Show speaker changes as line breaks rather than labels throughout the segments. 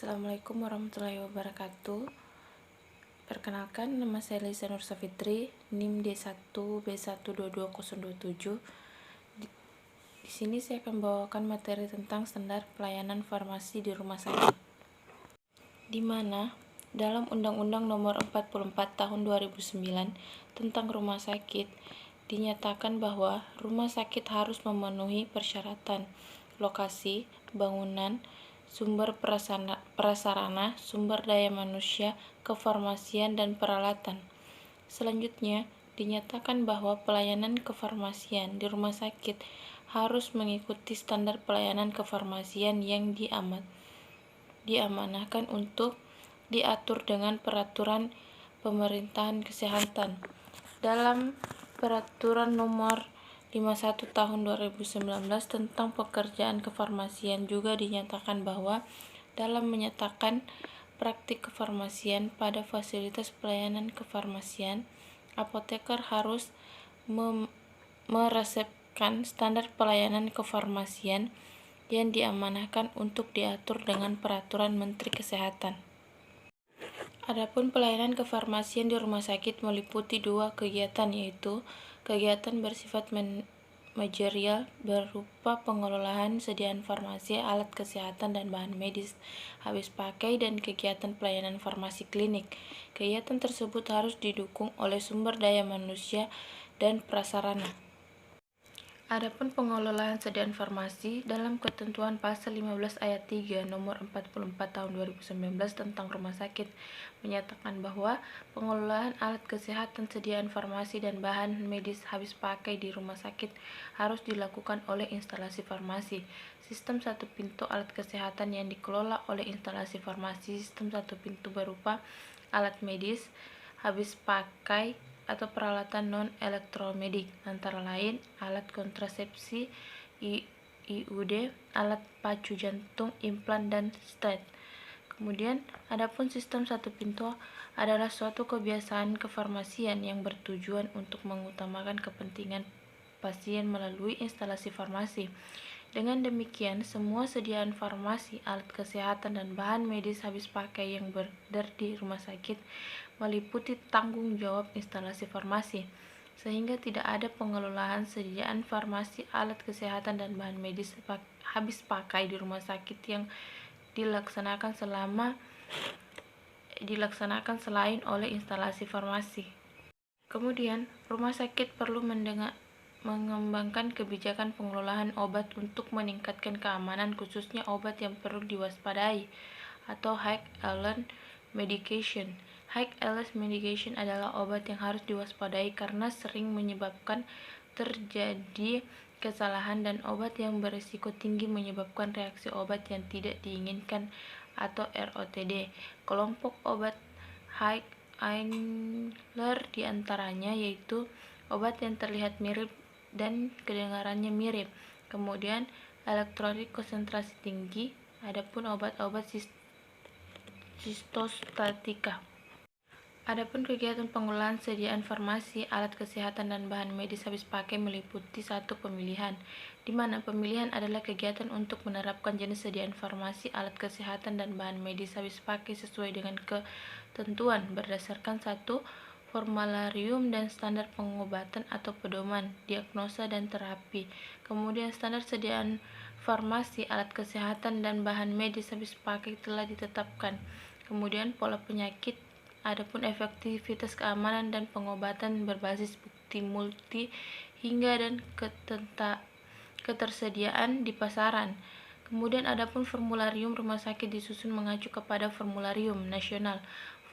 Assalamualaikum warahmatullahi wabarakatuh. Perkenalkan, nama saya Lisa Nur Safitri, NIM D1B12227. Di sini saya akan membawakan materi tentang standar pelayanan farmasi di rumah sakit, di mana dalam Undang-Undang Nomor 44 Tahun 2009 tentang rumah sakit dinyatakan bahwa rumah sakit harus memenuhi persyaratan lokasi, bangunan, sumber prasarana, sumber daya manusia, kefarmasian, dan peralatan. Selanjutnya, dinyatakan bahwa pelayanan kefarmasian di rumah sakit harus mengikuti standar pelayanan kefarmasian yang diamanahkan untuk diatur dengan peraturan pemerintahan kesehatan. Dalam Peraturan Nomor 51 Tahun 2019 tentang pekerjaan kefarmasian juga dinyatakan bahwa dalam menyatakan praktik kefarmasian pada fasilitas pelayanan kefarmasian, apoteker harus meresepkan standar pelayanan kefarmasian yang diamanahkan untuk diatur dengan peraturan Menteri Kesehatan. Adapun pelayanan kefarmasian di rumah sakit meliputi dua kegiatan, yaitu kegiatan bersifat manajerial berupa pengelolaan sediaan farmasi, alat kesehatan, dan bahan medis habis pakai, dan kegiatan pelayanan farmasi klinik. Kegiatan tersebut harus didukung oleh sumber daya manusia dan prasarana. Adapun pengelolaan sediaan farmasi dalam ketentuan pasal 15 ayat 3 nomor 44 tahun 2019 tentang rumah sakit menyatakan bahwa pengelolaan alat kesehatan, sediaan farmasi, dan bahan medis habis pakai di rumah sakit harus dilakukan oleh instalasi farmasi. Sistem satu pintu alat kesehatan yang dikelola oleh instalasi farmasi. Sistem satu pintu berupa alat medis habis pakai atau peralatan non-elektromedik, antara lain alat kontrasepsi, IUD, alat pacu jantung, implan, dan stent. Kemudian, adapun sistem satu pintu adalah suatu kebiasaan kefarmasian yang bertujuan untuk mengutamakan kepentingan pasien melalui instalasi farmasi. Dengan demikian, semua sediaan farmasi, alat kesehatan, dan bahan medis habis pakai yang beredar di rumah sakit meliputi tanggung jawab instalasi farmasi, sehingga tidak ada pengelolaan sediaan farmasi, alat kesehatan, dan bahan medis habis pakai di rumah sakit yang dilaksanakan selain oleh instalasi farmasi. Kemudian, rumah sakit perlu mengembangkan kebijakan pengelolaan obat untuk meningkatkan keamanan, khususnya obat yang perlu diwaspadai atau high alert medication. High alert medication adalah obat yang harus diwaspadai karena sering menyebabkan terjadi kesalahan, dan obat yang berisiko tinggi menyebabkan reaksi obat yang tidak diinginkan atau ROTD. Kelompok obat high alert diantaranya yaitu obat yang terlihat mirip dan kedengarannya mirip, kemudian elektrolit konsentrasi tinggi, adapun obat-obat sistostatika. Adapun kegiatan pengelolaan sediaan farmasi, alat kesehatan, dan bahan medis habis pakai meliputi satu pemilihan, di mana pemilihan adalah kegiatan untuk menerapkan jenis sediaan farmasi, alat kesehatan, dan bahan medis habis pakai sesuai dengan ketentuan berdasarkan satu formularium dan standar pengobatan atau pedoman, diagnosa, dan terapi. Kemudian standar sediaan farmasi, alat kesehatan, dan bahan medis habis pakai telah ditetapkan. Kemudian pola penyakit, adapun efektivitas, keamanan, dan pengobatan berbasis bukti multi hingga dan ketersediaan di pasaran. Kemudian adapun formularium rumah sakit disusun mengacu kepada formularium nasional.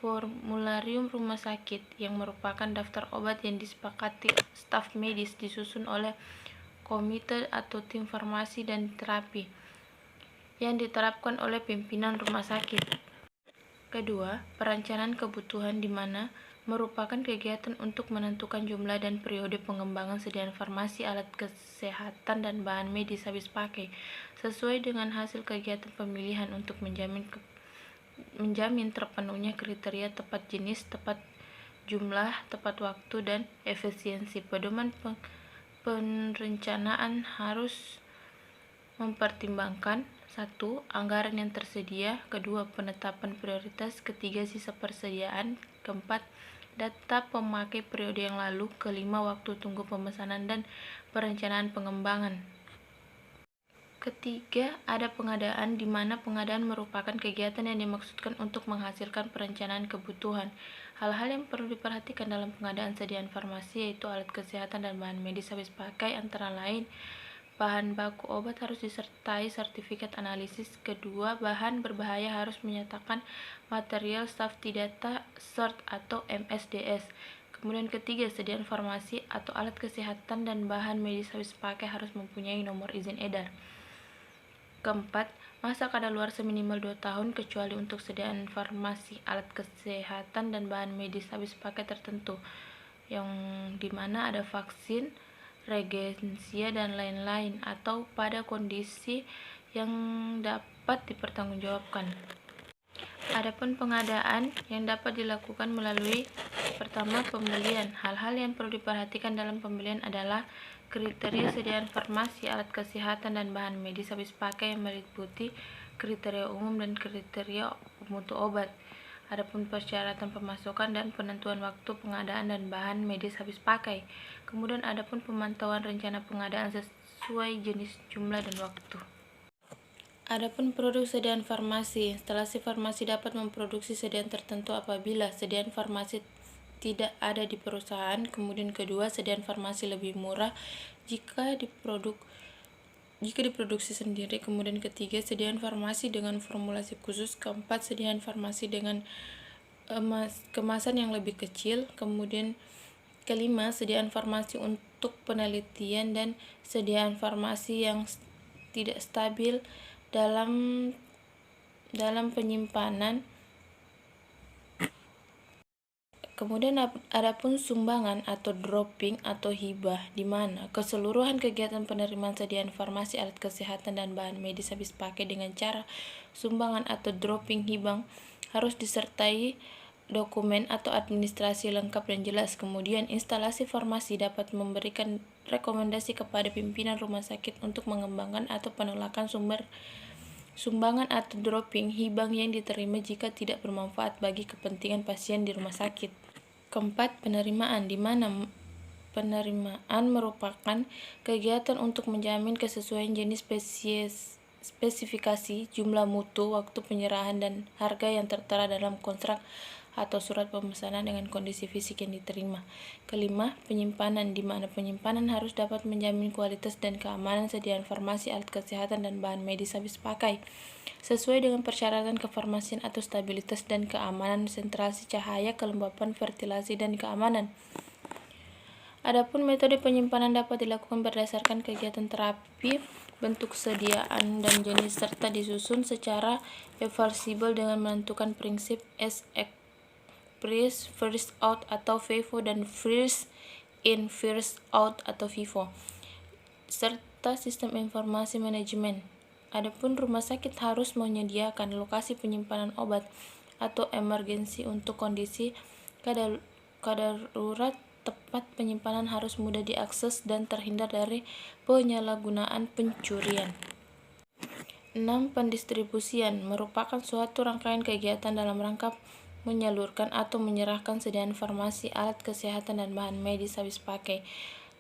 Formularium rumah sakit yang merupakan daftar obat yang disepakati staf medis disusun oleh komite atau tim farmasi dan terapi yang diterapkan oleh pimpinan rumah sakit. Kedua, perencanaan kebutuhan, di mana merupakan kegiatan untuk menentukan jumlah dan periode pengembangan sediaan farmasi, alat kesehatan, dan bahan medis habis pakai sesuai dengan hasil kegiatan pemilihan untuk menjamin terpenuhnya kriteria tepat jenis, tepat jumlah, tepat waktu, dan efisiensi. Pedoman perencanaan harus mempertimbangkan 1. Anggaran yang tersedia. 2. Penetapan prioritas. 3. Sisa persediaan. 4. Data pemakai periode yang lalu. 5. Waktu tunggu pemesanan dan perencanaan pengembangan. Ketiga, ada pengadaan, di mana pengadaan merupakan kegiatan yang dimaksudkan untuk menghasilkan perencanaan kebutuhan. Hal-hal yang perlu diperhatikan dalam pengadaan sediaan farmasi yaitu alat kesehatan dan bahan medis habis pakai, antara lain bahan baku obat harus disertai sertifikat analisis. 2. Bahan berbahaya harus menyatakan material safety data cert atau MSDS. Kemudian 3. Sediaan farmasi atau alat kesehatan dan bahan medis habis pakai harus mempunyai nomor izin edar. 4. Masa kadaluarsa minimal 2 tahun kecuali untuk sediaan farmasi, alat kesehatan, dan bahan medis habis pakai tertentu, yang dimana ada vaksin, regensia, dan lain-lain, atau pada kondisi yang dapat dipertanggungjawabkan. Adapun pengadaan yang dapat dilakukan melalui: pertama, pembelian. Hal-hal yang perlu diperhatikan dalam pembelian adalah kriteria sediaan farmasi, alat kesehatan, dan bahan medis habis pakai yang meliputi kriteria umum dan kriteria mutu obat. Adapun persyaratan pemasukan dan penentuan waktu pengadaan dan bahan medis habis pakai. Kemudian adapun pemantauan rencana pengadaan sesuai jenis, jumlah, dan waktu. Adapun produk sediaan farmasi. Instalasi farmasi dapat memproduksi sediaan tertentu apabila sediaan farmasi tidak ada di perusahaan. Kemudian kedua, sediaan farmasi lebih murah jika diproduksi sendiri. Kemudian ketiga, sediaan farmasi dengan formulasi khusus. Keempat, sediaan farmasi dengan kemasan yang lebih kecil. Kemudian kelima, sediaan farmasi untuk penelitian dan sediaan farmasi yang tidak stabil dalam penyimpanan. Kemudian adapun sumbangan atau dropping atau hibah, di mana keseluruhan kegiatan penerimaan sediaan farmasi, alat kesehatan, dan bahan medis habis pakai dengan cara sumbangan atau dropping hibah harus disertai dokumen atau administrasi lengkap dan jelas. Kemudian instalasi farmasi dapat memberikan rekomendasi kepada pimpinan rumah sakit untuk mengembangkan atau penolakan sumbangan atau dropping hibah yang diterima jika tidak bermanfaat bagi kepentingan pasien di rumah sakit. Keempat, penerimaan, di mana penerimaan merupakan kegiatan untuk menjamin kesesuaian jenis, spesifikasi, jumlah mutu, waktu penyerahan, dan harga yang tertera dalam kontrak atau surat pemesanan dengan kondisi fisik yang diterima. Kelima, penyimpanan, di mana penyimpanan harus dapat menjamin kualitas dan keamanan sediaan farmasi, alat kesehatan, dan bahan medis habis pakai sesuai dengan persyaratan kefarmasian atau stabilitas dan keamanan, sentrasi cahaya, kelembapan, ventilasi, dan keamanan. Adapun metode penyimpanan dapat dilakukan berdasarkan kegiatan terapi, bentuk sediaan, dan jenis, serta disusun secara reversibel dengan menentukan prinsip first out atau FIFO dan first in first out atau FIFO, serta sistem informasi manajemen. Adapun rumah sakit harus menyediakan lokasi penyimpanan obat atau emergensi untuk kondisi kadarurat. Tempat penyimpanan harus mudah diakses dan terhindar dari penyalahgunaan pencurian. 6. Pendistribusian merupakan suatu rangkaian kegiatan dalam rangka menyalurkan atau menyerahkan sediaan farmasi, alat kesehatan, dan bahan medis habis pakai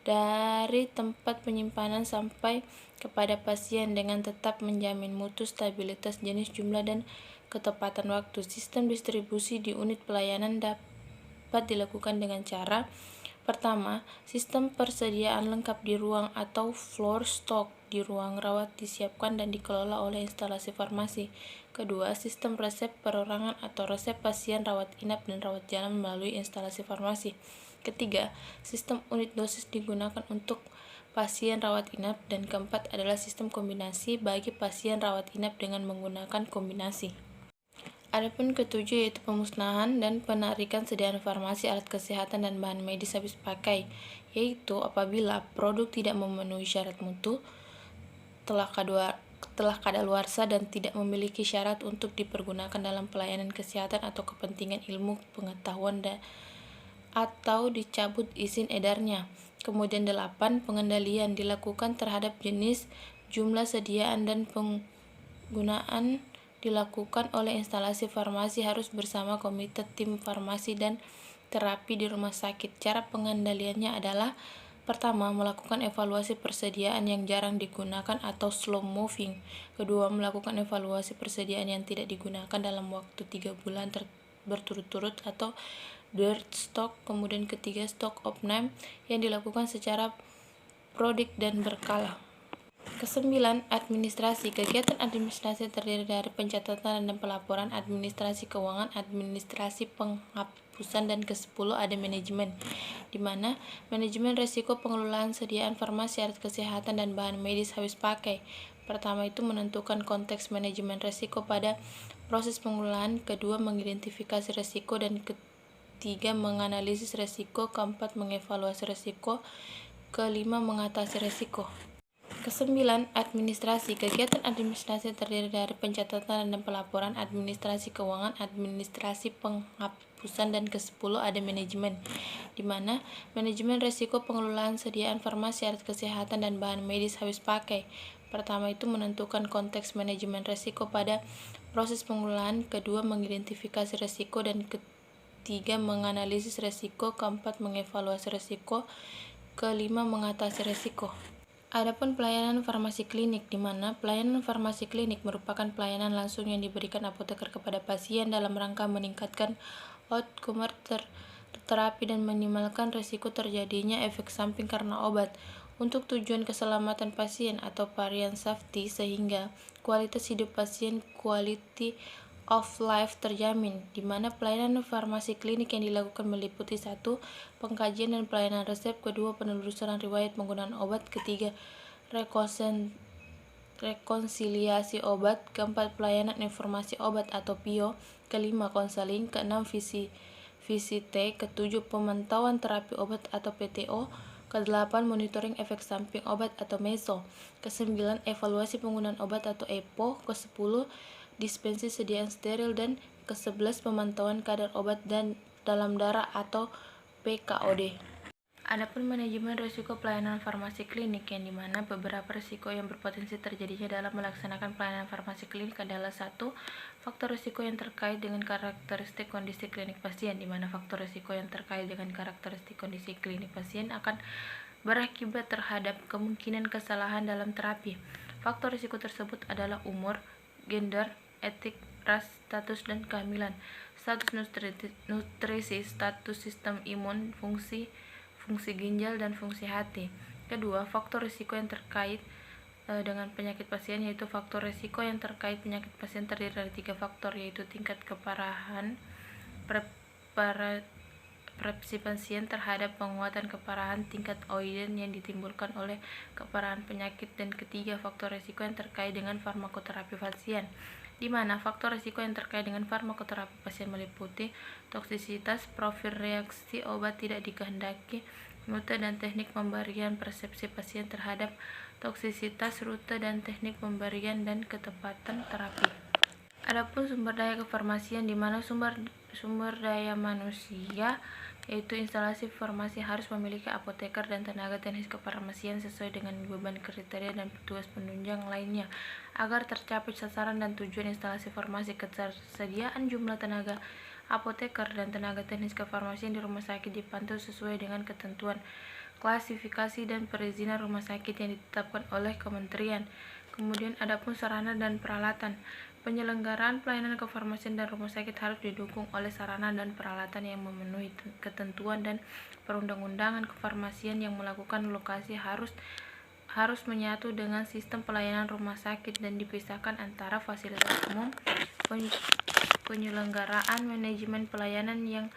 dari tempat penyimpanan sampai kepada pasien dengan tetap menjamin mutu, stabilitas, jenis, jumlah, dan ketepatan waktu. Sistem distribusi di unit pelayanan dapat dilakukan dengan cara: pertama, sistem persediaan lengkap di ruang atau floor stock di ruang rawat disiapkan dan dikelola oleh instalasi farmasi. Kedua, sistem resep perorangan atau resep pasien rawat inap dan rawat jalan melalui instalasi farmasi. Ketiga, sistem unit dosis digunakan untuk pasien rawat inap. Dan keempat adalah sistem kombinasi bagi pasien rawat inap dengan menggunakan kombinasi. Adapun ketujuh yaitu pemusnahan dan penarikan sediaan farmasi, alat kesehatan, dan bahan medis habis pakai, yaitu apabila produk tidak memenuhi syarat mutu, telah kadaluarsa, dan tidak memiliki syarat untuk dipergunakan dalam pelayanan kesehatan atau kepentingan ilmu pengetahuan atau dicabut izin edarnya. Kemudian 8. Pengendalian dilakukan terhadap jenis, jumlah sediaan, dan penggunaan dilakukan oleh instalasi farmasi harus bersama komite tim farmasi dan terapi di rumah sakit. Cara pengendaliannya adalah: pertama, melakukan evaluasi persediaan yang jarang digunakan atau slow moving. Kedua, melakukan evaluasi persediaan yang tidak digunakan dalam waktu 3 bulan berturut-turut atau dead stock. Kemudian ketiga, stock of name yang dilakukan secara prodik dan berkala. Kesembilan, administrasi. Kegiatan administrasi terdiri dari pencatatan dan pelaporan, administrasi keuangan, administrasi penghapusan, dan ke-10 ada manajemen, di mana manajemen risiko pengelolaan sediaan farmasi, alat kesehatan, dan bahan medis habis pakai. Pertama itu menentukan konteks manajemen risiko pada proses pengelolaan, kedua mengidentifikasi risiko, dan ketiga menganalisis risiko, keempat mengevaluasi risiko, kelima mengatasi risiko. Kesembilan, administrasi. Kegiatan administrasi terdiri dari pencatatan dan pelaporan, administrasi keuangan, administrasi penghapusan, dan ke-10 ada manajemen, di mana manajemen risiko pengelolaan sediaan farmasi, alat kesehatan, dan bahan medis habis pakai. Pertama itu menentukan konteks manajemen risiko pada proses pengelolaan, kedua mengidentifikasi risiko, dan ketiga menganalisis risiko, keempat mengevaluasi risiko, kelima mengatasi risiko. Adapun pelayanan farmasi klinik, di mana pelayanan farmasi klinik merupakan pelayanan langsung yang diberikan apoteker kepada pasien dalam rangka meningkatkan outcome terapi dan minimalkan risiko terjadinya efek samping karena obat untuk tujuan keselamatan pasien atau patient safety, sehingga kualitas hidup pasien, quality of life, terjamin, di mana pelayanan farmasi klinik yang dilakukan meliputi: 1. Pengkajian dan pelayanan resep, kedua penelusuran riwayat penggunaan obat, ketiga rekonsiliasi obat, keempat pelayanan informasi obat atau PIO, kelima konseling, keenam VCT, ketujuh pemantauan terapi obat atau PTO, kedelapan monitoring efek samping obat atau MESO, kesembilan evaluasi penggunaan obat atau EPO, ke-10 dispensi sediaan steril, dan ke-11 pemantauan kadar obat dan dalam darah atau PKOD. Adapun manajemen risiko pelayanan farmasi klinik, yang dimana beberapa risiko yang berpotensi terjadinya dalam melaksanakan pelayanan farmasi klinik adalah: 1. Faktor risiko yang terkait dengan karakteristik kondisi klinik pasien, di mana faktor risiko yang terkait dengan karakteristik kondisi klinik pasien akan berakibat terhadap kemungkinan kesalahan dalam terapi. Faktor risiko tersebut adalah umur, gender, etik, ras, status dan kehamilan, status nutrisi, status sistem imun, fungsi ginjal, dan fungsi hati. Kedua, faktor risiko yang terkait dengan penyakit pasien, yaitu faktor risiko yang terkait penyakit pasien terdiri dari 3 faktor, yaitu tingkat keparahan, preferensi pasien terhadap penguatan keparahan, tingkat oiden yang ditimbulkan oleh keparahan penyakit, dan ketiga, faktor risiko yang terkait dengan farmakoterapi pasien, di mana faktor risiko yang terkait dengan farmakoterapi pasien meliputi toksisitas, profil reaksi obat tidak dikehendaki, rute dan teknik pemberian, persepsi pasien terhadap toksisitas, rute dan teknik pemberian, dan ketepatan terapi. Adapun sumber daya kefarmasian, di mana sumber daya manusia, yaitu instalasi farmasi harus memiliki apoteker dan tenaga teknis kefarmasian sesuai dengan beban kriteria dan petugas penunjang lainnya agar tercapai sasaran dan tujuan instalasi farmasi. Ketersediaan jumlah tenaga apoteker dan tenaga teknis kefarmasian di rumah sakit dipantau sesuai dengan ketentuan klasifikasi dan perizinan rumah sakit yang ditetapkan oleh kementerian. Kemudian adapun sarana dan peralatan, penyelenggaraan pelayanan kefarmasian dan rumah sakit harus didukung oleh sarana dan peralatan yang memenuhi ketentuan dan perundang-undangan kefarmasian. Yang melakukan lokasi harus menyatu dengan sistem pelayanan rumah sakit dan dipisahkan antara fasilitas umum, penyelenggaraan manajemen pelayanan yang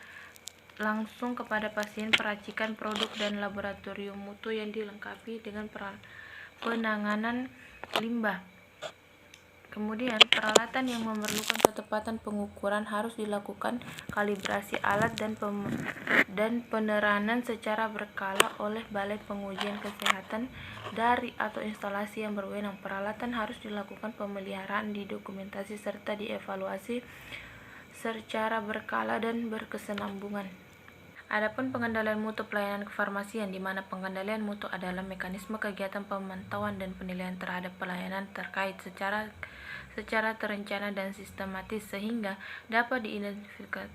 langsung kepada pasien, peracikan produk, dan laboratorium mutu yang dilengkapi dengan penanganan limbah. Kemudian peralatan yang memerlukan ketepatan pengukuran harus dilakukan kalibrasi alat dan peneranan secara berkala oleh Balai Pengujian Kesehatan dari atau instalasi yang berwenang. Peralatan harus dilakukan pemeliharaan, didokumentasi serta dievaluasi secara berkala dan berkesinambungan. Adapun pengendalian mutu pelayanan kefarmasian, di mana pengendalian mutu adalah mekanisme kegiatan pemantauan dan penilaian terhadap pelayanan terkait secara terencana dan sistematis sehingga dapat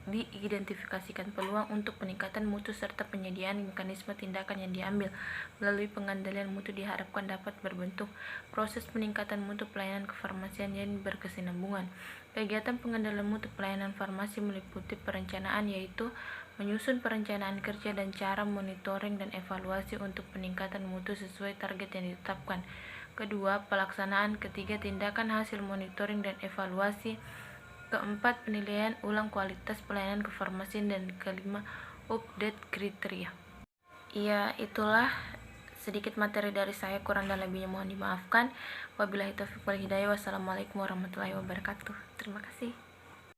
diidentifikasikan peluang untuk peningkatan mutu serta penyediaan mekanisme tindakan yang diambil melalui pengendalian mutu diharapkan dapat berbentuk proses peningkatan mutu pelayanan kefarmasian yang berkesinambungan. Kegiatan pengendalian mutu pelayanan farmasi meliputi perencanaan, yaitu menyusun perencanaan kerja dan cara monitoring dan evaluasi untuk peningkatan mutu sesuai target yang ditetapkan. Kedua, pelaksanaan. Ketiga, tindakan hasil monitoring dan evaluasi. Keempat, penilaian ulang kualitas pelayanan kefarmasian. Dan kelima, update kriteria. Ya, itulah sedikit materi dari saya, kurang dan lebihnya mohon dimaafkan. Wabillahi taufiq wal hidayah. Wassalamualaikum warahmatullahi wabarakatuh. Terima kasih.